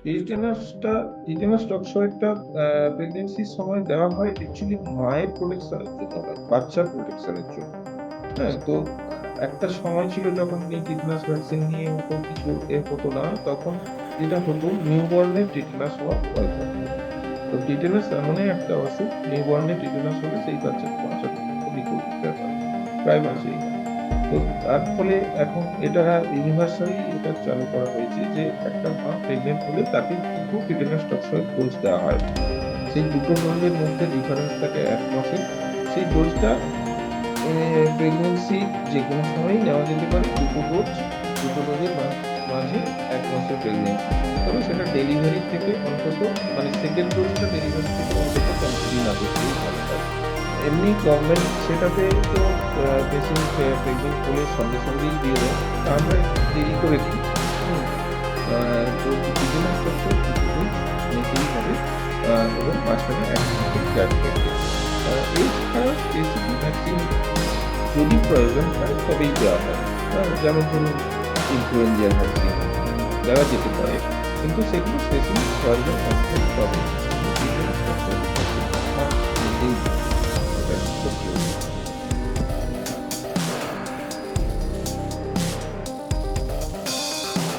Tetanus টক্সয়েডটা প্রেগন্যান্সির সময় দেওয়া হয় অ্যাকচুয়ালি মায়ের প্রোটেকশনের জন্য নয়, বাচ্চার প্রোটেকশনের জন্য। হ্যাঁ, তো একটা সময় ছিল যখন এই টিটেনাস ভ্যাকসিন নিয়ে অত কিছু হতো না, তখন যেটা হতো নিউবর্নের টিটেনাস হওয়ার ভয় থাকতো। তো টিটেনাস এমনই একটা অসুখ, নিউবর্নে টিটেনাস হলে সেই বাচ্চাকে বাঁচানো খুবই কঠিন ব্যাপার, প্রায় বাঁচেই না। তো তার ফলে এখন এটা ইউনিভার্সালি এটা চালু করা হয়েছে যে একটা মা প্রেগনেন্ট হলে তাকে দুটো টিটেনাস টক্সয়েড ডোজ দেওয়া হয়। সেই দুটো ডোজের মধ্যে ডিফারেন্স থাকে 1 মাসের। সেই ডোজটা প্রেগন্যান্সি যেকোনো সময়ই নেওয়া যেতে পারে। দুটো ডোজের মাঝে 1 মাসের প্রেগন্যান্সি। তবে সেটা ডেলিভারি থেকে অন্তত, মানে সেকেন্ড ডোজটা ডেলিভারি থেকে অন্তত 15 দিন আগে থেকেই ভালো হয়। এমনি গভর্নমেন্ট সেটাতে তো পেশেন্ট প্রেগনেন্ট হলে সঙ্গে সঙ্গেই দিয়ে দেয়, তা আমরা একটু দেরি করে দিই। হুম। তো বিভিন্ন তথ্য দুটো ডোজ নিতেই হবে, এবং মাঝখানে 1 মাসের গ্যাপ থাকবে। এছাড়া স্পেসিফিক ভ্যাকসিন যদি প্রয়োজন হয় তবেই দেওয়া হয়। যেমন ধরুন ইনফ্লুয়েঞ্জার ভ্যাকসিন দেওয়া যেতে পারে, কিন্তু সেগুলো স্পেসিফিক প্রয়োজন অনুযায়ী তবে। কিন্তু টিটেনাস ভ্যাকসিন নিতেই